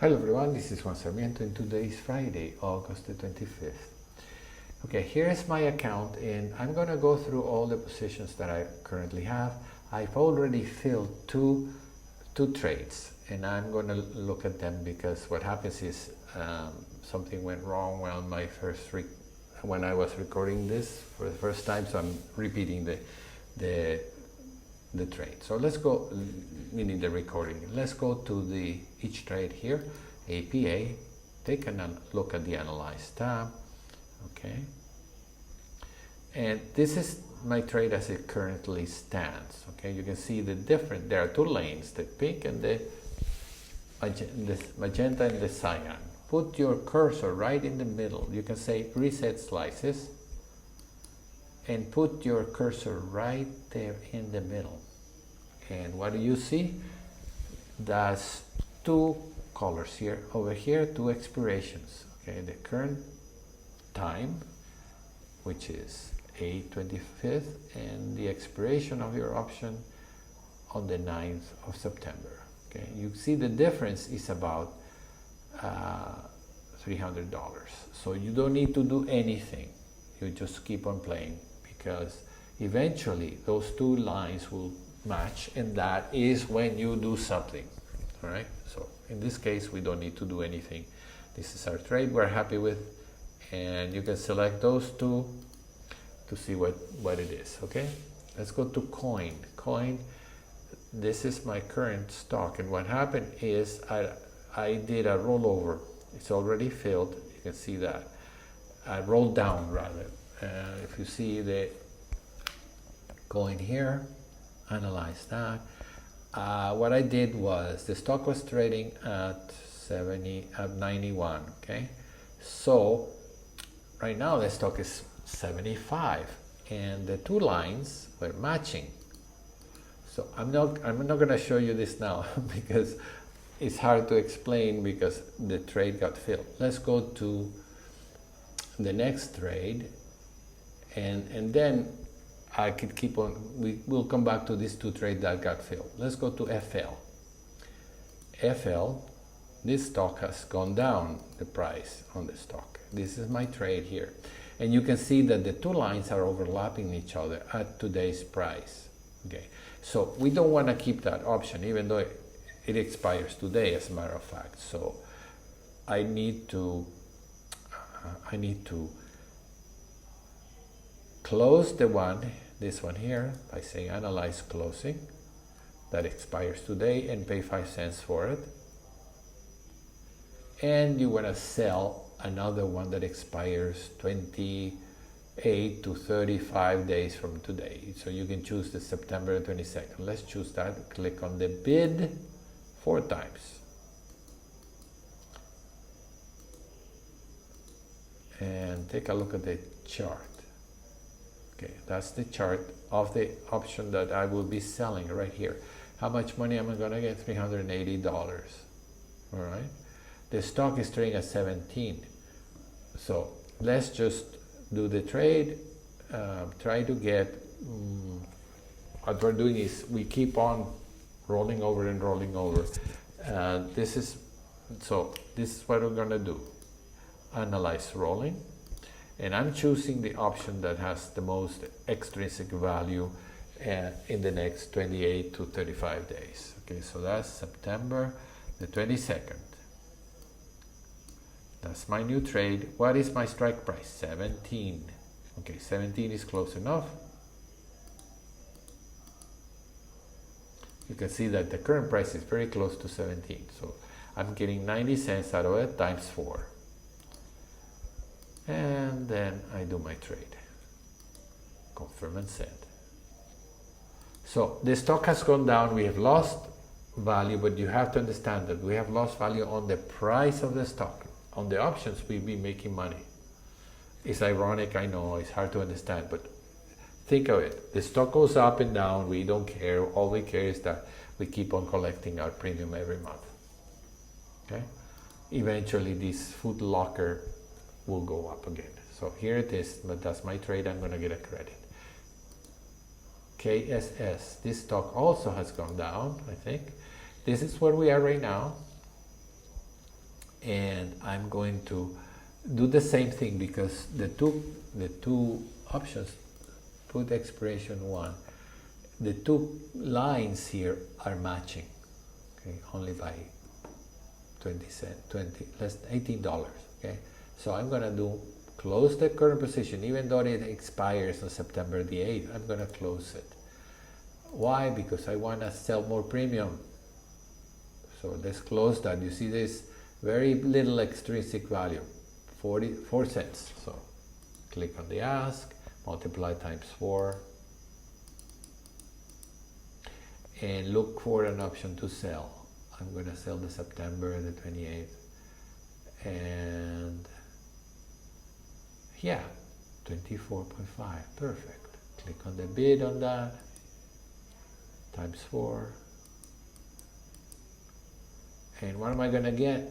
Hello everyone, this is Juan Sarmiento and today is Friday, August the 25th. Okay, here's my account and I'm going to go through all the positions that I currently have. I've already filled two trades and I'm going to look at them because what happens is something went wrong when I was recording this for the first time, so I'm repeating the trade. So let's go, meaning the recording. Let's go to each trade here, APA, take a look at the Analyze tab, okay? And this is my trade as it currently stands, okay? You can see there are two lanes, the pink and the magenta and the cyan. Put your cursor right in the middle. You can say reset slices and put your cursor right there in the middle. And what do you see? That's two colors here. Over here, two expirations. Okay, the current time, which is 8/25th, and the expiration of your option on the 9th of September. Okay, you see the difference is about $300. So you don't need to do anything. You just keep on playing because eventually those two lines will match, and that is when you do something. All right, so in this case we don't need to do anything. This is our trade we're happy with, and you can select those two to see what it is. Okay, let's go to coin. This is my current stock, and what happened is I did a rollover. It's already filled. You can see that I rolled down rather. If you see the coin here, Analyze that. What I did was the stock was trading at 91. Okay, so right now the stock is 75, and the two lines were matching. So I'm not going to show you this now because it's hard to explain because the trade got filled. Let's go to the next trade, and then I could keep on, we'll come back to these two trades that got filled. Let's go to FL. This stock has gone down, the price on the stock. This is my trade here. And you can see that the two lines are overlapping each other at today's price. Okay, so we don't want to keep that option, even though it expires today, as a matter of fact. So I need to close this one here by saying Analyze Closing. That expires today, and pay 5 cents for it. And you want to sell another one that expires 28 to 35 days from today. So you can choose the September 22nd. Let's choose that. Click on the bid 4 times. And take a look at the chart. Okay, that's the chart of the option that I will be selling right here. How much money am I going to get? $380. All right. The stock is trading at 17. So let's just do the trade. Try to get, what we're doing is we keep on rolling over and rolling over. This is what we're going to do. Analyze rolling. And I'm choosing the option that has the most extrinsic value in the next 28 to 35 days. Okay, so that's September the 22nd. That's my new trade. What is my strike price? 17. Okay, 17 is close enough. You can see that the current price is very close to 17. So I'm getting 90 cents out of it times 4. And then I do my trade. Confirm and send. So the stock has gone down. We have lost value, but you have to understand that we have lost value on the price of the stock. On the options, we'll be making money. It's ironic, I know, it's hard to understand, but think of it. The stock goes up and down. We don't care. All we care is that we keep on collecting our premium every month. Okay? Eventually, this Foot Locker will go up again. So here it is, but that's my trade. I'm going to get a credit. KSS, this stock also has gone down, I think. This is where we are right now. and I'm going to do the same thing because the two options, put expiration 1, the two lines here are matching, okay, only by 20 less $18, okay. So I'm gonna do close the current position even though it expires on September the 8th. I'm gonna close it. Why? Because I want to sell more premium. So let's close that. You see this very little extrinsic value, 44 cents. So click on the ask, multiply times 4, and look for an option to sell. I'm going to sell the September the 28th, and yeah, 24.5, perfect. Click on the bid on that, times 4, and what am I going to get?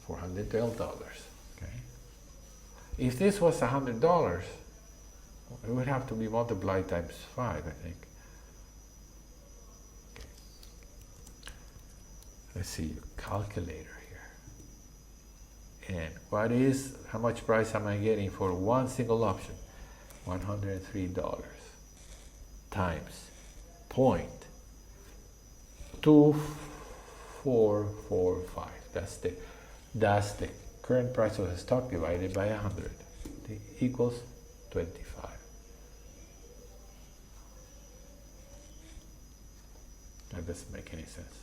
$412, okay? If this was $100, it would have to be multiplied times 5, I think. Okay. Let's see, calculator here. And how much price am I getting for one single option? $103 times 0.2445. That's the current price of the stock divided by 100. It equals 25. That doesn't make any sense.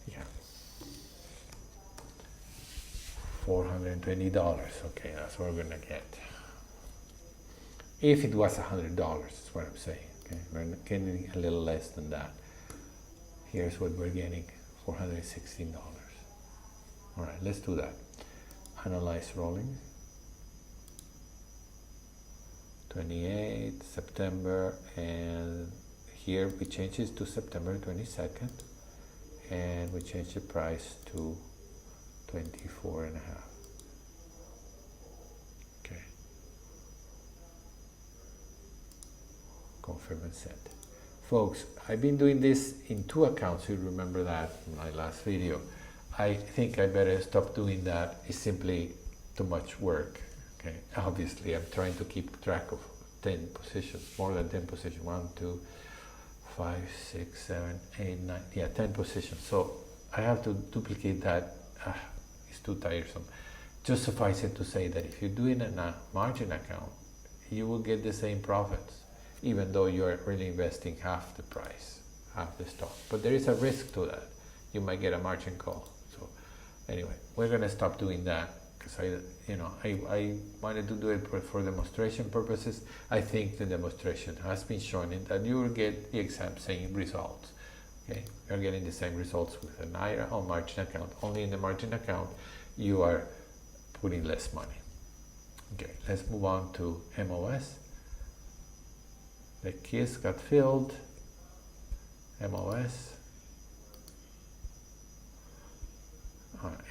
Yeah. $420. Okay, that's what we're gonna get. If it was $100, is what I'm saying. Okay, we're getting a little less than that. Here's what we're getting, $416. All right, let's do that. Analyze rolling. 28 September, and here we change it to September 22nd, and we change the price to 24.5. Okay. Confirm and send. Folks, I've been doing this in 2 accounts. You remember that in my last video. I think I better stop doing that. It's simply too much work. Okay. Obviously, I'm trying to keep track of 10 positions, more than 10 positions. 1, 2, 5, 6, 7, 8, 9. Yeah, 10 positions. So I have to duplicate that. It's too tiresome. Just suffice it to say that if you do it in a margin account, you will get the same profits, even though you're really investing half the price, half the stock. But there is a risk to that. You might get a margin call. So anyway, we're gonna stop doing that because I wanted to do it for demonstration purposes. I think the demonstration has been shown that you will get the exact same results. Okay, you're getting the same results with an IRA or margin account. Only in the margin account, you are putting less money. Okay, let's move on to MOS. The keys got filled. MOS.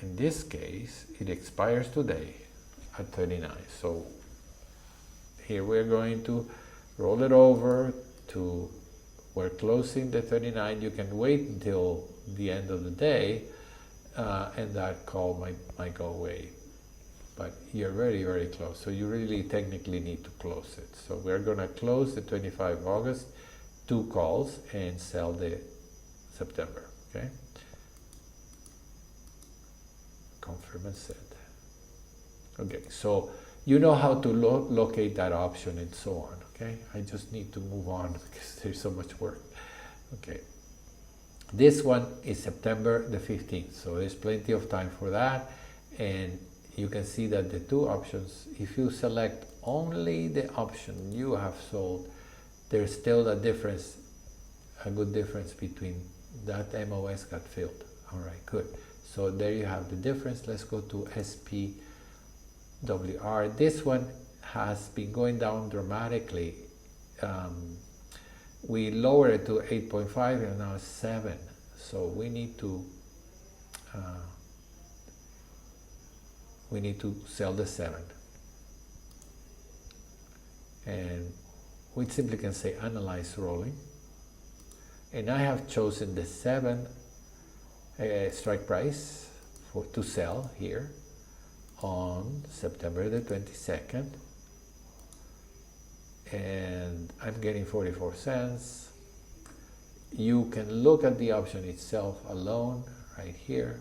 In this case, it expires today at 39. So here we're going to roll it over to, we're closing the 39. You can wait until the end of the day, and that call might go away. But you're very, very close. So you really technically need to close it. So we're going to close the 25 August, 2 calls, and sell the September. Okay. Confirm and send. Okay, so you know how to locate that option and so on. Okay, I just need to move on because there's so much work. Okay, this one is September the 15th, so there's plenty of time for that. And you can see that the 2 options, if you select only the option you have sold, there's still a difference, a good difference between that MOS got filled. All right, good. So there you have the difference. Let's go to SPWR. This one has been going down dramatically we lower it to 8.5 and now it's 7. So we need to sell the 7. And we simply can say analyze rolling. And I have chosen the 7 strike price to sell here on September the 22nd. And I'm getting 44 cents. You can look at the option itself alone right here.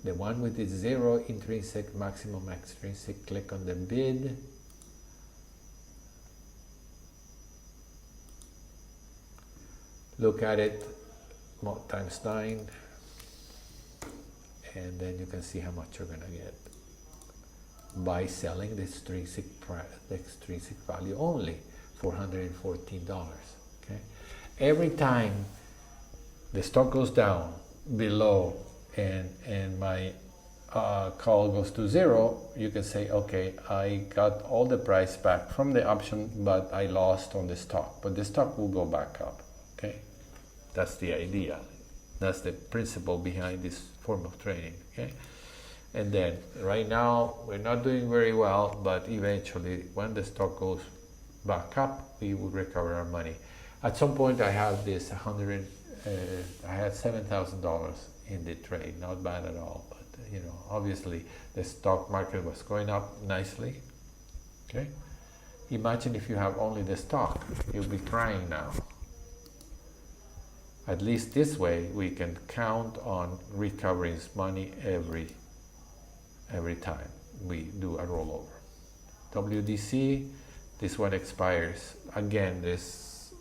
The one with the 0 intrinsic, maximum extrinsic, click on the bid. Look at it times 9, and then you can see how much you're gonna get by selling the extrinsic value only, $414. Okay, every time the stock goes down below and my call goes to 0, you can say, okay, I got all the price back from the option, but I lost on the stock, but the stock will go back up. Okay, that's the idea. That's the principle behind this form of trading. Okay, and then right now we're not doing very well, but eventually when the stock goes back up, we will recover our money. At some point I have this I had $7,000 in the trade, not bad at all, but you know, obviously the stock market was going up nicely. Okay, imagine if you have only the stock, you'll be crying now. At least this way we can count on recovering money every time we do a rollover. WDC, this one expires. Again, this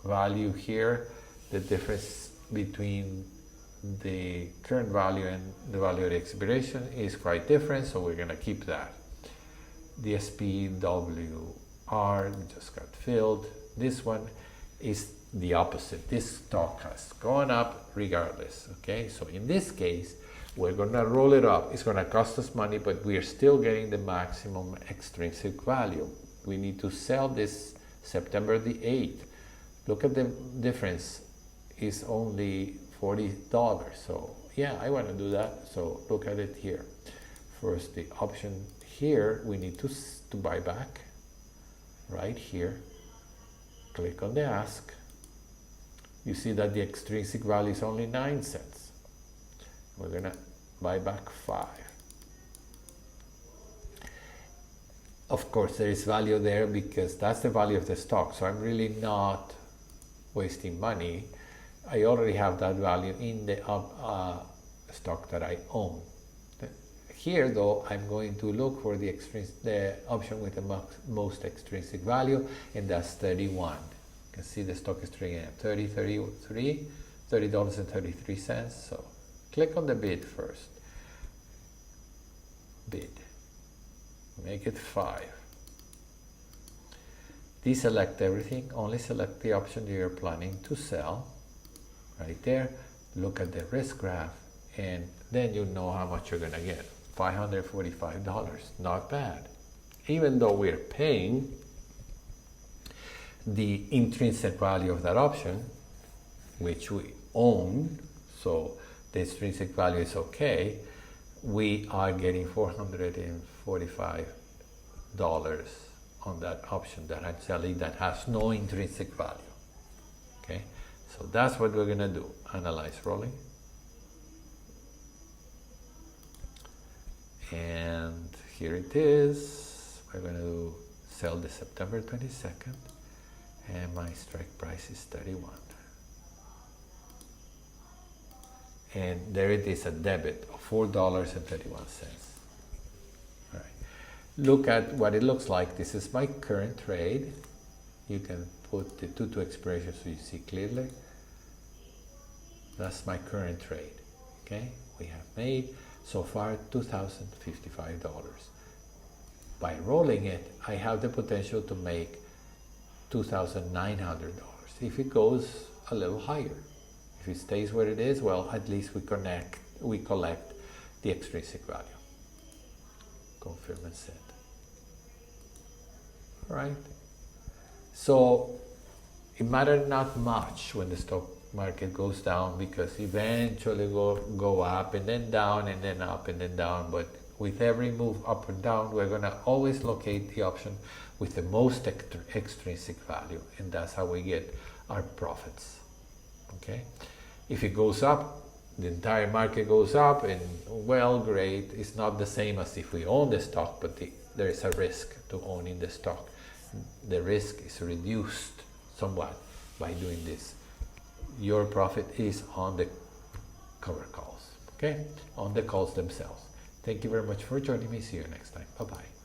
value here, the difference between the current value and the value at expiration is quite different, so we're gonna keep that. The SPWR just got filled. This one is the opposite. This stock has gone up regardless. Okay, so in this case we're gonna roll it up. It's gonna cost us money, but we are still getting the maximum extrinsic value. We need to sell this September the 8th. Look at the difference, is only $40. So yeah, I want to do that. So look at it here. First, the option here, we need to buy back right here. Click on the ask. You see that the extrinsic value is only 9 cents. We're gonna buy back 5. Of course, there is value there because that's the value of the stock. So I'm really not wasting money. I already have that value in the stock that I own. Here, though, I'm going to look for the option with the most extrinsic value, and that's 31. You can see the stock is trading at $30.33. So click on the bid first. Bid. Make it 5. Deselect everything. Only select the option you're planning to sell. Right there. Look at the risk graph, and then you know how much you're going to get. $545. Not bad. Even though we're paying the intrinsic value of that option, which we own, so the intrinsic value is okay, we are getting $445 on that option that I'm selling that has no intrinsic value. Okay, so that's what we're gonna do. Analyze rolling. And here it is. We're gonna sell the September 22nd. And my strike price is 31. And there it is, a debit of $4.31. All right. Look at what it looks like. This is my current trade. You can put the 2 to expiration so you see clearly. That's my current trade. Okay, we have made so far $2,055. By rolling it, I have the potential to make $2,900 if it goes a little higher. If it stays where it is, well, at least we collect the extrinsic value. Confirm and set. All right. So it matters not much when the stock market goes down, because eventually go up and then down and then up and then down. But with every move up or down, we're going to always locate the option with the most extrinsic value, and that's how we get our profits. Okay, if it goes up, the entire market goes up, and well, great. It's not the same as if we own the stock, but there is a risk to owning the stock. The risk is reduced somewhat by doing this. Your profit is on the cover calls, okay? On the calls themselves. Thank you very much for joining me. See you next time. Bye-bye.